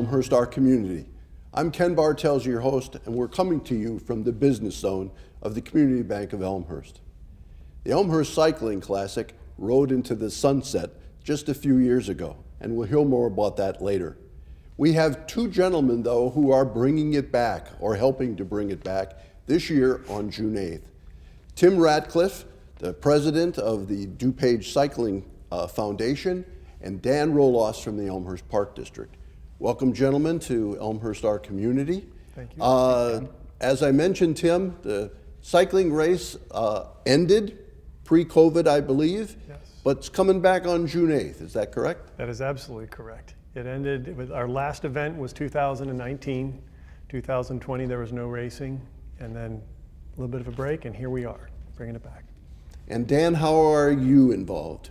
Elmhurst, our community. I'm Ken Bartels, your host, and we're coming to you from the business zone of the Community Bank of Elmhurst. The Elmhurst Cycling Classic rode into the sunset just a few years ago, and we'll hear more about that later. We have two gentlemen, though, who are bringing it back, or helping to bring it back, this year on June 8th. Tim Ratcliffe, the president of the DuPage Cycling Foundation, and Dan Rolos from the Elmhurst Park District. Welcome, gentlemen, to Elmhurst, our community. Thank you. As I mentioned, Tim, the cycling race ended pre-COVID, I believe, Yes. but it's coming back on June 8th. Is that correct? That is absolutely correct. It ended with our last event was 2019. 2020 there was no racing, and then a little bit of a break, and here we are, bringing it back. And Dan, how are you involved?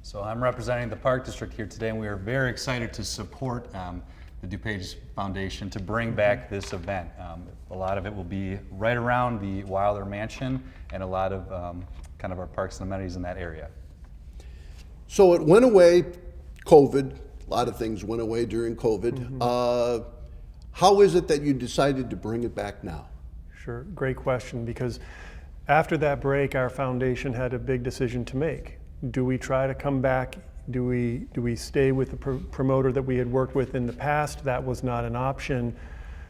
So I'm representing the Park District here today, and we are very excited to support the DuPage Foundation to bring back this event. A lot of it will be right around the Wilder Mansion and a lot of kind of our parks and amenities in that area. So it went away, COVID, a lot of things went away during COVID. How is it that you decided to bring it back now? Sure, great question, because after that break, our foundation had a big decision to make. Do we try to come back? Do we stay with the promoter that we had worked with in the past? That was not an option.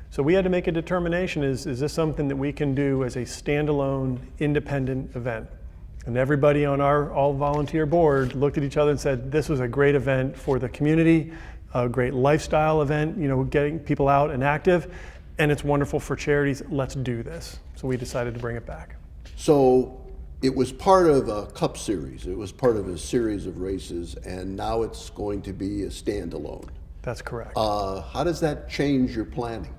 So we had to make a determination, is this something that we can do as a standalone, independent event? And everybody on our all-volunteer board looked at each other and said, this was a great event for the community, a great lifestyle event, you know, getting people out and active, and it's wonderful for charities. Let's do this. So we decided to bring it back. So it was part of a cup series. It was part of a series of races, and now it's going to be a standalone. That's correct. How does that change your planning?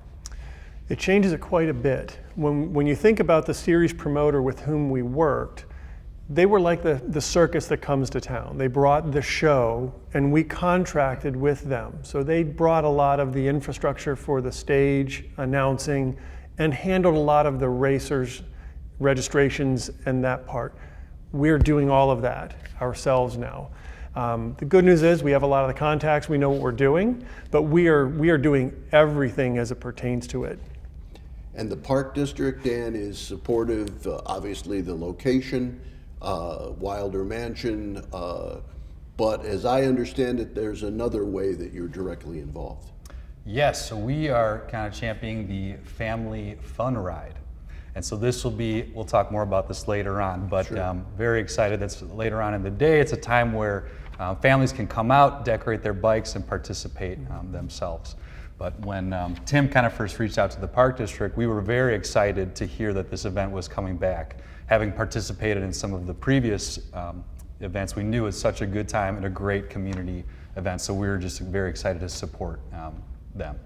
It changes it quite a bit. When you think about the series promoter with whom we worked, they were like the circus that comes to town. They brought the show, and we contracted with them. So they brought a lot of the infrastructure for the stage, announcing, and handled a lot of the racers' registrations and that part. We're doing all of that ourselves now. The good news is we have a lot of the contacts, we know what we're doing, but we are doing everything as it pertains to it. And the Park District, Dan, is supportive, obviously the location, Wilder Mansion, but as I understand it, there's another way that you're directly involved. Yes, so we are kind of championing the family fun ride. And so this will be, we'll talk more about this later on, but Sure. Very excited that's later on in the day. It's a time where families can come out, decorate their bikes, and participate themselves. But when Tim kind of first reached out to the Park District, we were very excited to hear that this event was coming back. Having participated in some of the previous events, we knew it was such a good time and a great community event, so we were just very excited to support them.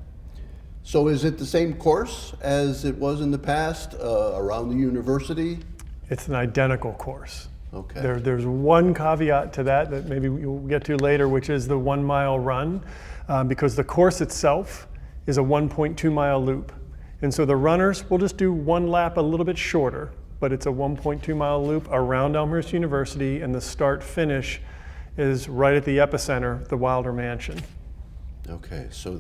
So is it the same course as it was in the past, around the university? It's an identical course. Okay. There's one caveat to that maybe we'll get to later, which is the 1 mile run, because the course itself is a 1.2 mile loop. And so the runners will just do one lap a little bit shorter, but it's a 1.2 mile loop around Elmhurst University, and the start finish is right at the epicenter, the Wilder Mansion. Okay, so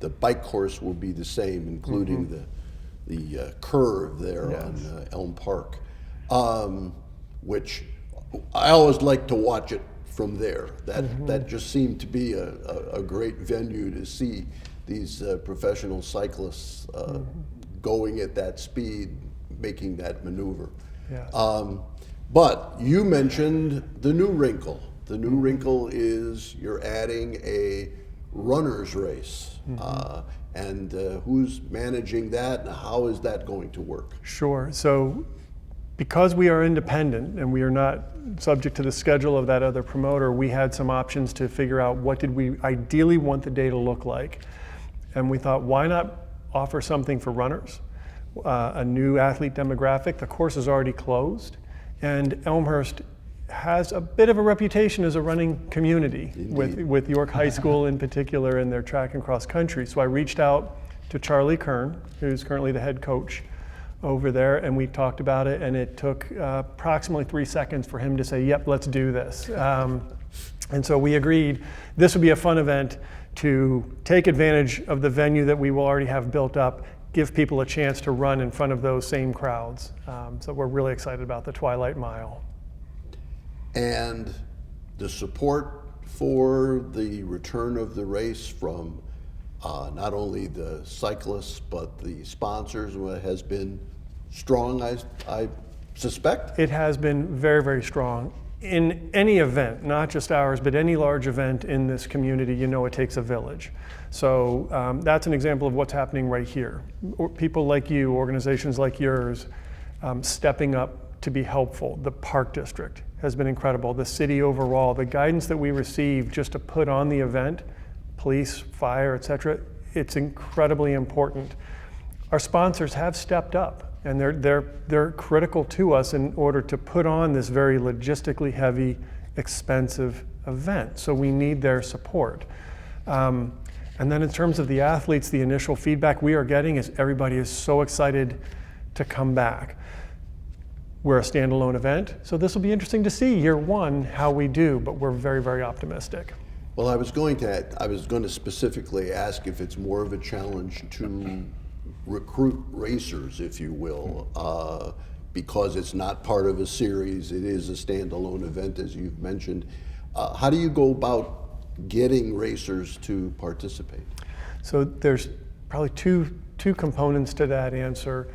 the bike course will be the same, including the curve there. Yes. On Elm Park, which I always like to watch it from there. That just seemed to be a great venue to see these professional cyclists going at that speed, making that maneuver. Yes. But you mentioned the new wrinkle. The new wrinkle is you're adding a runner's race. And who's managing that, and how is that going to work? Sure. So because we are independent and we are not subject to the schedule of that other promoter, we had some options to figure out what did we ideally want the day to look like. And we thought, why not offer something for runners, a new athlete demographic? The course is already closed, and Elmhurst has a bit of a reputation as a running community with York High School in particular and their track and cross country. So I reached out to Charlie Kern, who's currently the head coach over there, and we talked about it, and it took approximately 3 seconds for him to say, yep, let's do this. And so we agreed this would be a fun event to take advantage of the venue that we will already have built up, give people a chance to run in front of those same crowds. So we're really excited about the Twilight Mile. And the support for the return of the race from not only the cyclists but the sponsors has been strong, I suspect? It has been very, very strong. In any event, not just ours, but any large event in this community, you know it takes a village. So that's an example of what's happening right here. People like you, organizations like yours, stepping up to be helpful. The Park District has been incredible. The city overall, the guidance that we receive just to put on the event, police, fire, et cetera, it's incredibly important. Our sponsors have stepped up, and they're critical to us in order to put on this very logistically heavy, expensive event. So we need their support. And then in terms of the athletes, the initial feedback we are getting is everybody is so excited to come back. We're a standalone event, so this will be interesting to see year one how we do, but we're very, very optimistic. Well, I was going to specifically ask if it's more of a challenge to recruit racers, if you will, because it's not part of a series, it is a standalone event, as you've mentioned. How do you go about getting racers to participate? So there's probably two components to that answer,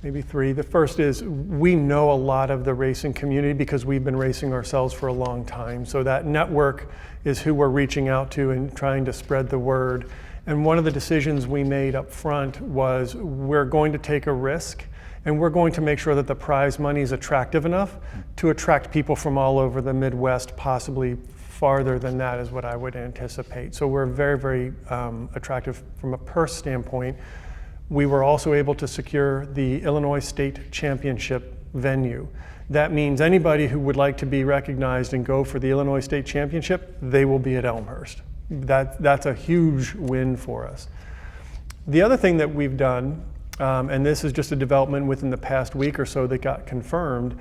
maybe three. The first is we know a lot of the racing community because we've been racing ourselves for a long time. So that network is who we're reaching out to and trying to spread the word. And one of the decisions we made up front was we're going to take a risk and we're going to make sure that the prize money is attractive enough to attract people from all over the Midwest, possibly farther than that is what I would anticipate. So we're very, very attractive from a purse standpoint. We were also able to secure the Illinois State Championship venue. That means anybody who would like to be recognized and go for the Illinois State Championship, they will be at Elmhurst. That's a huge win for us. The other thing that we've done, and this is just a development within the past week or so that got confirmed,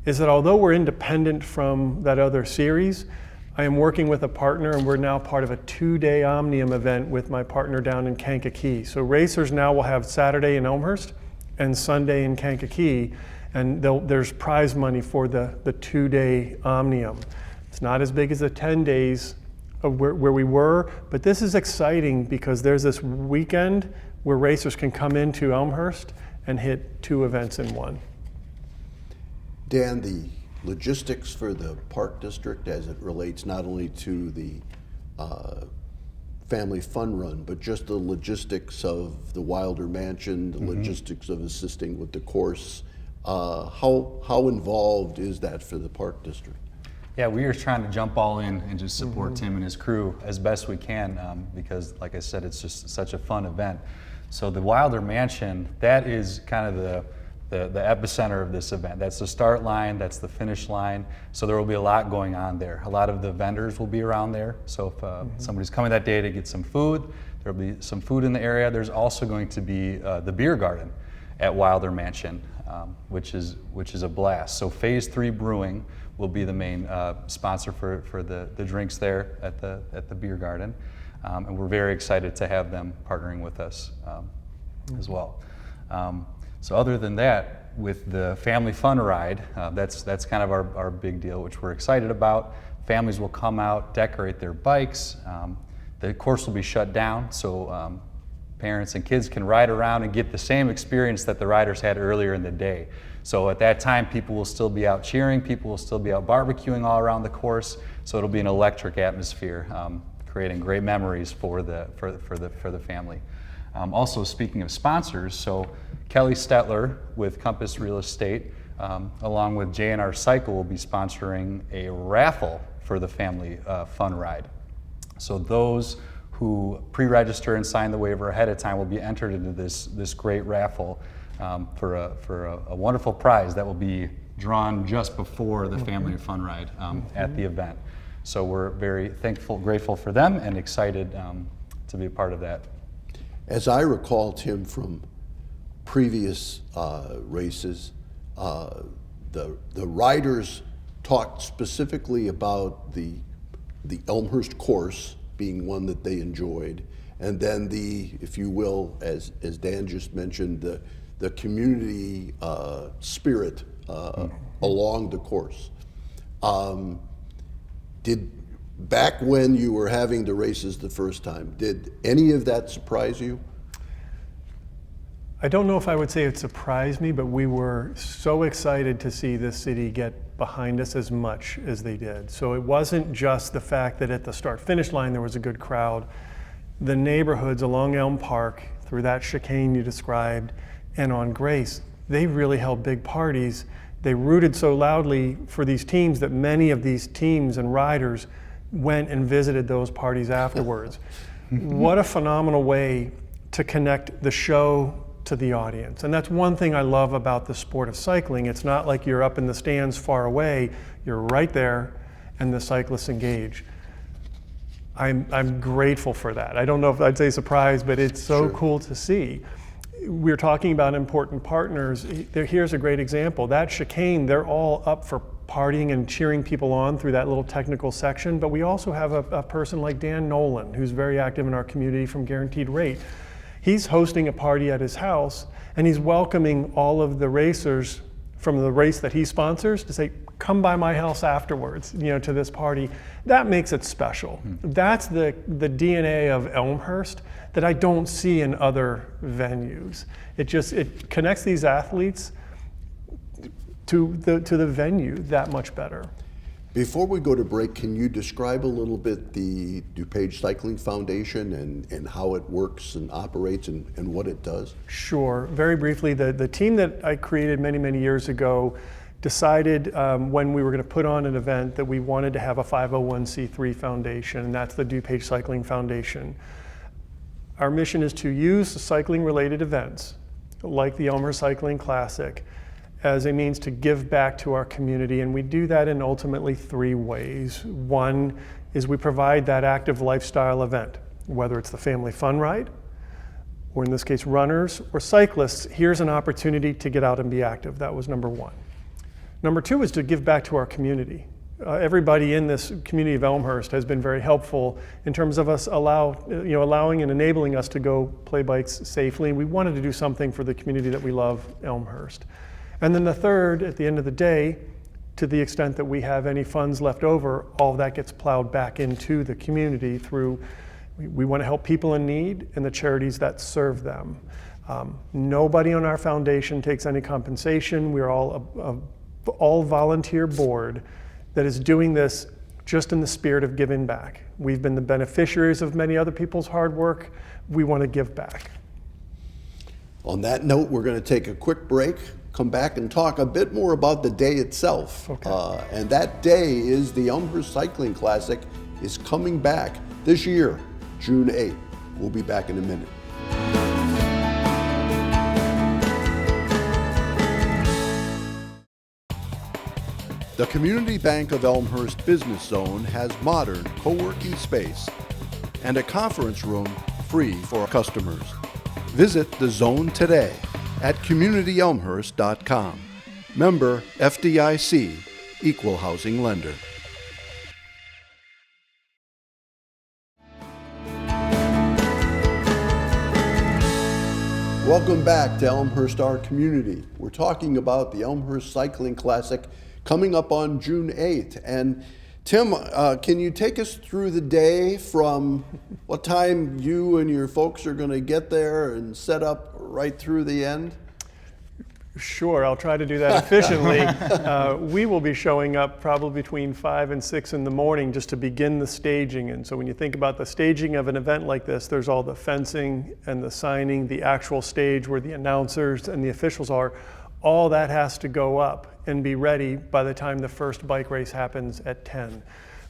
is that although we're independent from that other series, I am working with a partner and we're now part of a 2-day Omnium event with my partner down in Kankakee. So racers now will have Saturday in Elmhurst and Sunday in Kankakee, and there's prize money for the 2-day Omnium. It's not as big as the 10 days of where we were, but this is exciting because there's this weekend where racers can come into Elmhurst and hit 2 events in one. Dan, the logistics for the Park District as it relates not only to the family fun run, but just the logistics of the Wilder Mansion, the logistics of assisting with the course, how involved is that for the Park District? Yeah, we are trying to jump all in and just support Tim and his crew as best we can because, like I said, it's just such a fun event. So the Wilder Mansion, that is kind of the epicenter of this event. That's the start line, that's the finish line. So there will be a lot going on there. A lot of the vendors will be around there. So if somebody's coming that day to get some food, there'll be some food in the area. There's also going to be the beer garden at Wilder Mansion, which is a blast. So Phase 3 Brewing will be the main sponsor for the drinks there at the beer garden. And we're very excited to have them partnering with us as well. So other than that, with the Family Fun Ride, that's kind of our big deal, which we're excited about. Families will come out, decorate their bikes. The course will be shut down, so parents and kids can ride around and get the same experience that the riders had earlier in the day. So at that time, people will still be out cheering, people will still be out barbecuing all around the course, so it'll be an electric atmosphere, creating great memories for the family. Also, speaking of sponsors, so Kelly Stetler with Compass Real Estate, along with J&R Cycle, will be sponsoring a raffle for the Family Fun Ride. So those who pre-register and sign the waiver ahead of time will be entered into this great raffle for a wonderful prize that will be drawn just before the Family Fun Ride at the event. So we're very thankful, grateful for them, and excited to be a part of that. As I recall, Tim, from previous races, the riders talked specifically about the the Elmhurst course being one that they enjoyed, and then the, if you will, as Dan just mentioned, the community spirit along the course. Back when you were having the races the first time, did any of that surprise you? I don't know if I would say it surprised me, but we were so excited to see this city get behind us as much as they did. So it wasn't just the fact that at the start-finish line there was a good crowd. The neighborhoods along Elm Park, through that chicane you described, and on Grace, they really held big parties. They rooted so loudly for these teams that many of these teams and riders went and visited those parties afterwards. What a phenomenal way to connect the show to the audience. And that's one thing I love about the sport of cycling. It's not like you're up in the stands far away, you're right there and the cyclists engage. I'm grateful for that. I don't know if I'd say surprised, but it's so cool to see. We're talking about important partners. Here's a great example. That chicane, they're all up for partying and cheering people on through that little technical section, but we also have a person like Dan Nolan, who's very active in our community from Guaranteed Rate. He's hosting a party at his house, and he's welcoming all of the racers from the race that he sponsors to say, come by my house afterwards, to this party. That makes it special. That's the DNA of Elmhurst that I don't see in other venues. It connects these athletes to the venue that much better. Before we go to break, can you describe a little bit the DuPage Cycling Foundation and how it works and operates and what it does? Sure. Very briefly, the team that I created many, many years ago decided when we were going to put on an event that we wanted to have a 501c3 foundation, and that's the DuPage Cycling Foundation. Our mission is to use cycling-related events, like the Elmhurst Cycling Classic, as a means to give back to our community, and we do that in ultimately 3 ways. One is we provide that active lifestyle event, whether it's the family fun ride, or in this case runners or cyclists. Here's an opportunity to get out and be active. That was number 1. Number 2 is to give back to our community. Everybody in this community of Elmhurst has been very helpful in terms of us allowing and enabling us to go play bikes safely. We wanted to do something for the community that we love, Elmhurst. And then the third, at the end of the day, to the extent that we have any funds left over, all of that gets plowed back into the community through, we want to help people in need and the charities that serve them. Nobody on our foundation takes any compensation. We're all volunteer board that is doing this just in the spirit of giving back. We've been the beneficiaries of many other people's hard work. We want to give back. On that note, we're going to take a quick break, come back and talk a bit more about the day itself. Okay. And that day is the Elmhurst Cycling Classic is coming back this year, June 8th. We'll be back in a minute. The Community Bank of Elmhurst Business Zone has modern co-working space and a conference room free for customers. Visit the zone today at communityelmhurst.com. Member FDIC, Equal Housing Lender. Welcome back to Elmhurst, our community. We're talking about the Elmhurst Cycling Classic coming up on June 8th. And Tim, can you take us through the day from what time you and your folks are going to get there and set up right through the end? Sure, I'll try to do that efficiently. We will be showing up probably between 5 and 6 in the morning just to begin the staging. And so when you think about the staging of an event like this, there's all the fencing and the signing, the actual stage where the announcers and the officials are. All that has to go up and be ready by the time the first bike race happens at 10.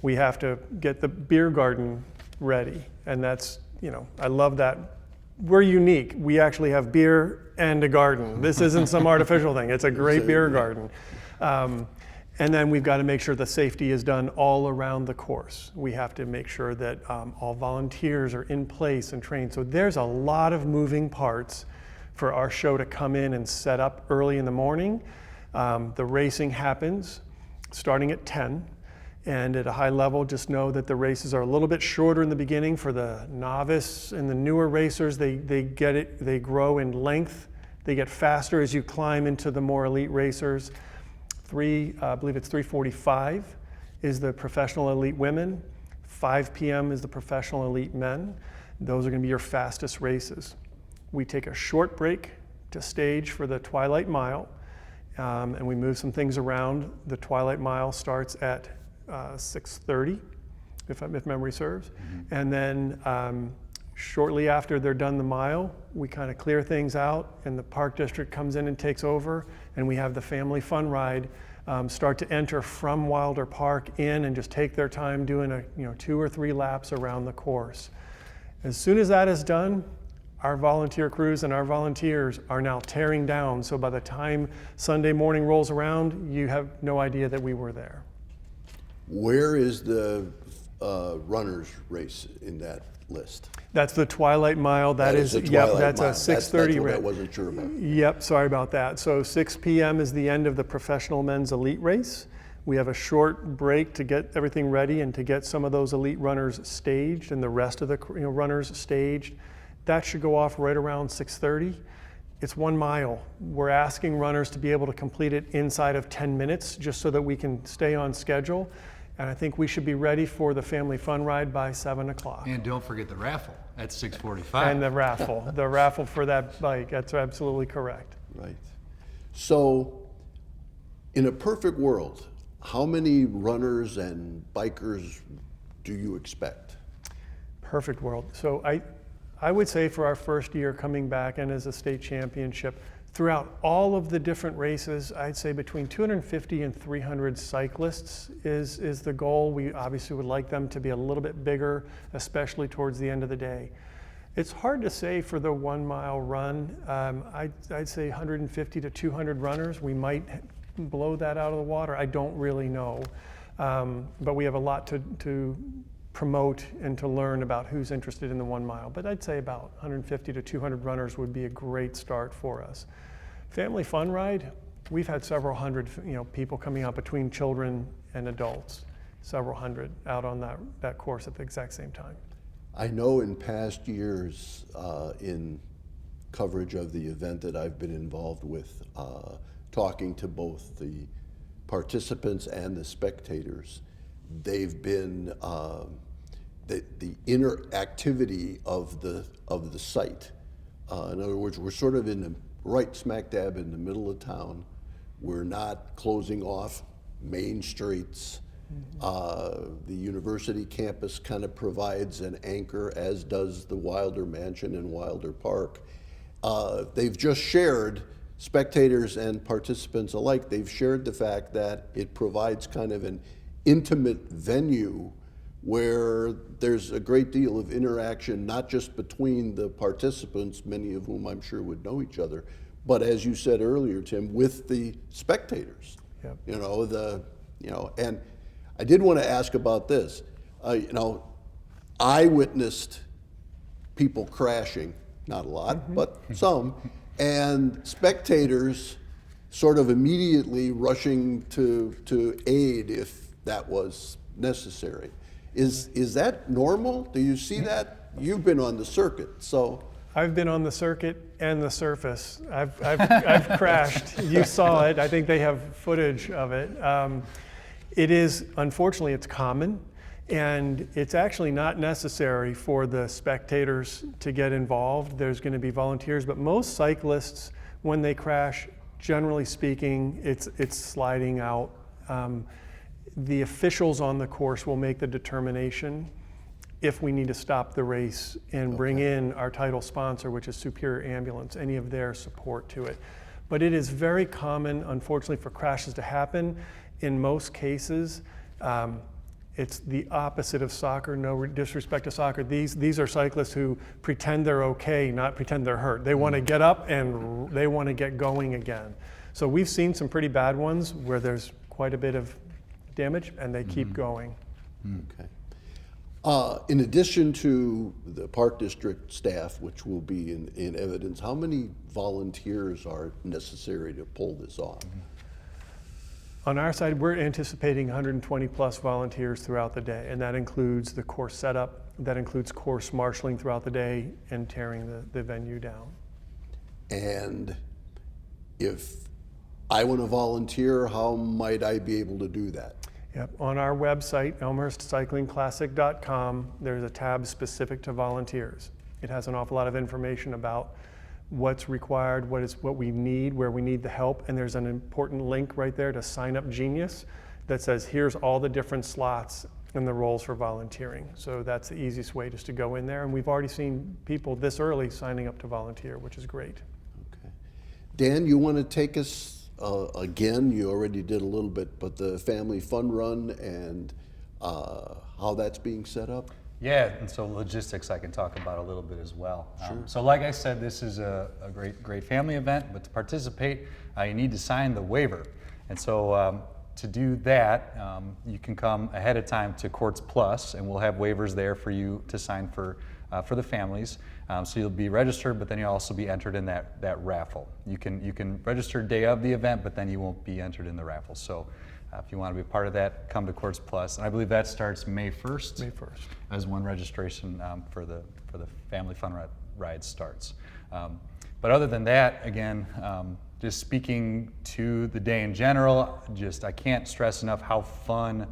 We have to get the beer garden ready, and that's, I love that. We're unique. We actually have beer and a garden. This isn't some artificial thing. It's a great beer garden. And then we've got to make sure the safety is done all around the course. We have to make sure that all volunteers are in place and trained. So there's a lot of moving parts for our show to come in and set up early in the morning. The racing happens starting at 10. And at a high level, just know that the races are a little bit shorter in the beginning for the novice and the newer racers. They grow in length. They get faster as you climb into the more elite racers. I believe it's 3:45 is the professional elite women. 5 p.m. is the professional elite men. Those are going to be your fastest races. We take a short break to stage for the Twilight Mile, and we move some things around. The Twilight Mile starts at 6:30, if memory serves. And then shortly after they're done the mile, we kind of clear things out, and the park district comes in and takes over, and we have the family fun ride start to enter from Wilder Park in and just take their time doing 2 or 3 laps around the course. As soon as that is done, our volunteer crews and our volunteers are now tearing down. So by the time Sunday morning rolls around, you have no idea that we were there. Where is the runners race in that list? That's the Twilight Mile. That is the Yep, Twilight that's Mile. a 6:30 That's what I race. wasn't sure about. Yep, sorry about that. So 6 p.m. is the end of the professional men's elite race. We have a short break to get everything ready and to get some of those elite runners staged and the rest of the runners staged. That should go off right around 6:30. It's 1 mile. We're asking runners to be able to complete it inside of 10 minutes just so that we can stay on schedule. And I think we should be ready for the family fun ride by 7 o'clock. And don't forget the raffle at 6:45. And the raffle for that bike. That's absolutely correct. Right. So, in a perfect world, how many runners and bikers do you expect? Perfect world. So I would say for our first year coming back and as a state championship, throughout all of the different races, I'd say between 250 and 300 cyclists is the goal. We obviously would like them to be a little bit bigger, especially towards the end of the day. It's hard to say for the 1 mile run. I'd say 150 to 200 runners. We might blow that out of the water. I don't really know. But we have a lot to promote and to learn about who's interested in the 1 mile. But I'd say about 150 to 200 runners would be a great start for us. Family fun ride, we've had several hundred people coming out between children and adults, several hundred out on that course at the exact same time. I know in past years in coverage of the event that I've been involved with, talking to both the participants and the spectators, they've been the interactivity of the site. In other words, we're sort of in the right smack dab in the middle of town. We're not closing off main streets. The university campus kind of provides an anchor, as does the Wilder Mansion in Wilder Park. They've just shared, spectators and participants alike, they've shared the fact that it provides kind of an intimate venue where there's a great deal of interaction, not just between the participants, many of whom I'm sure would know each other, but as you said earlier, Tim, with the spectators. Yep. And I did want to ask about this. I witnessed people crashing, not a lot, but some, and spectators sort of immediately rushing to aid if that was necessary. Is that normal? Do you see that? You've been on the circuit, so. I've been on the circuit and the surface. I've crashed. You saw it. I think they have footage of it. It is, unfortunately, it's common, and it's actually not necessary for the spectators to get involved. There's going to be volunteers, but most cyclists, when they crash, generally speaking, it's sliding out. The officials on the course will make the determination if we need to stop the race and bring in our title sponsor, which is Superior Ambulance, any of their support to it. But it is very common, unfortunately, for crashes to happen. In most cases, it's the opposite of soccer. No disrespect to soccer. These are cyclists who pretend they're okay, not pretend they're hurt. They want to get up and they want to get going again. So we've seen some pretty bad ones where there's quite a bit of damage and they keep going. Okay. In addition to the Park District staff, which will be in evidence, how many volunteers are necessary to pull this off? On our side, we're anticipating 120 plus volunteers throughout the day, and that includes the course setup, that includes course marshaling throughout the day and tearing the venue down. And if I want to volunteer, how might I be able to do that? Yep. On our website, elmhurstcyclingclassic.com, there's a tab specific to volunteers. It has an awful lot of information about what's required, what we need, where we need the help, and there's an important link right there to Sign Up Genius that says here's all the different slots and the roles for volunteering. So that's the easiest way, just to go in there, and we've already seen people this early signing up to volunteer, which is great. Okay. Dan, you want to take us again? You already did a little bit, but the family fun run and how that's being set up? Yeah, and so logistics I can talk about a little bit as well. Sure. So like I said, this is a great family event, but to participate, you need to sign the waiver. And so to do that, you can come ahead of time to Courts Plus, and we'll have waivers there for you to sign for the families. So you'll be registered, but then you'll also be entered in that raffle. You can register day of the event, but then you won't be entered in the raffle. So if you want to be a part of that, come to Courts Plus. And I believe that starts May 1st. May 1st. As when registration for the Family Fun Ride starts. But other than that, again, just speaking to the day in general, I can't stress enough how fun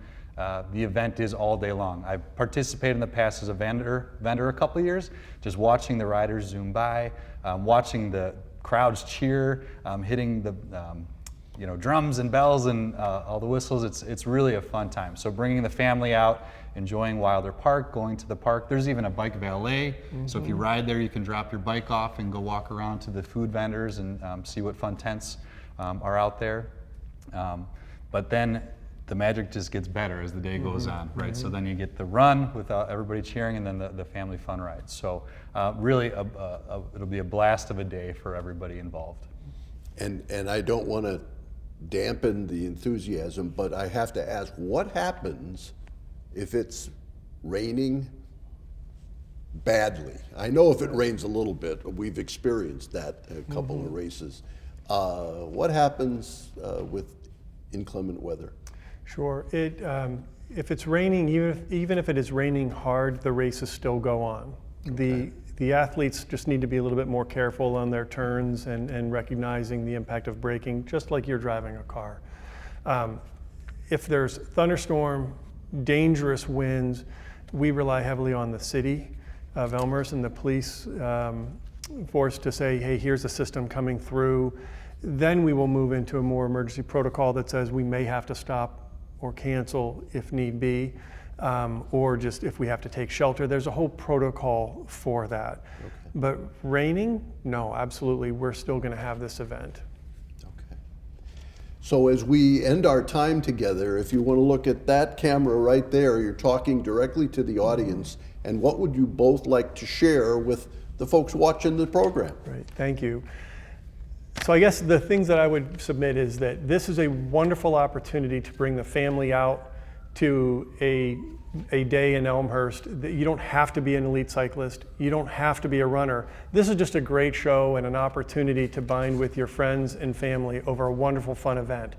the event is all day long. I've participated in the past as a vendor a couple of years, just watching the riders zoom by, watching the crowds cheer, hitting the drums and bells and all the whistles. It's really a fun time. So bringing the family out, enjoying Wilder Park, going to the park. There's even a bike valet. Mm-hmm. So if you ride there, you can drop your bike off and go walk around to the food vendors and see what fun tents are out there. But then the magic just gets better as the day goes on, right? Mm-hmm. So then you get the run with everybody cheering, and then the family fun ride. So really, it'll be a blast of a day for everybody involved. And I don't want to dampen the enthusiasm, but I have to ask, what happens if it's raining badly? I know if it rains a little bit, we've experienced that a couple of races. What happens with inclement weather? Sure. If it's raining, even if it is raining hard, the races still go on. Okay. The athletes just need to be a little bit more careful on their turns and recognizing the impact of braking, just like you're driving a car. If there's thunderstorm, dangerous winds, we rely heavily on the city of Elmhurst and the police force to say, hey, here's a system coming through. Then we will move into a more emergency protocol that says we may have to stop or cancel if need be. Or just if we have to take shelter. There's a whole protocol for that. Okay. But raining, no, absolutely, we're still going to have this event. Okay. So as we end our time together, if you want to look at that camera right there, you're talking directly to the audience, and what would you both like to share with the folks watching the program? Right, thank you. So I guess the things that I would submit is that this is a wonderful opportunity to bring the family out to a day in Elmhurst. You don't have to be an elite cyclist. You don't have to be a runner. This is just a great show and an opportunity to bind with your friends and family over a wonderful, fun event.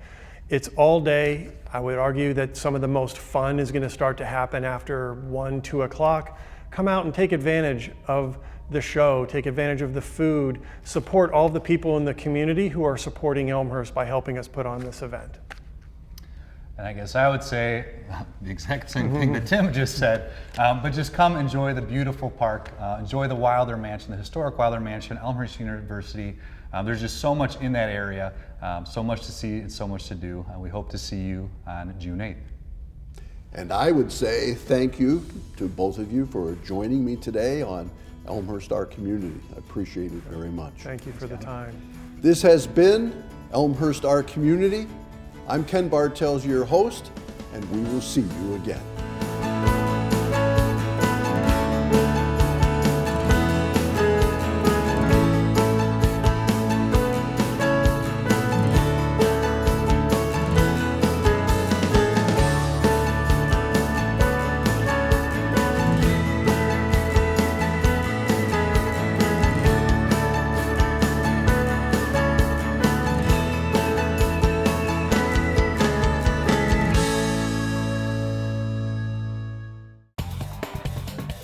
It's all day. I would argue that some of the most fun is going to start to happen after 1, 2 o'clock. Come out and take advantage of the show, take advantage of the food, support all the people in the community who are supporting Elmhurst by helping us put on this event. And I guess I would say the exact same thing that Tim just said, but just come enjoy the beautiful park, enjoy the Wilder Mansion, the historic Wilder Mansion, Elmhurst University. There's just so much in that area, so much to see and so much to do, and we hope to see you on June 8th. And I would say thank you to both of you for joining me today on Elmhurst Our Community. I appreciate it very much. Thank you for the time. This has been Elmhurst Our Community. I'm Ken Bartels, your host, and we will see you again.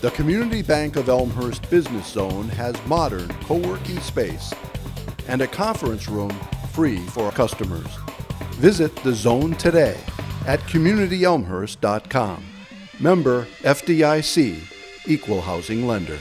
The Community Bank of Elmhurst Business Zone has modern co-working space and a conference room free for customers. Visit the zone today at communityelmhurst.com. Member FDIC, Equal Housing Lender.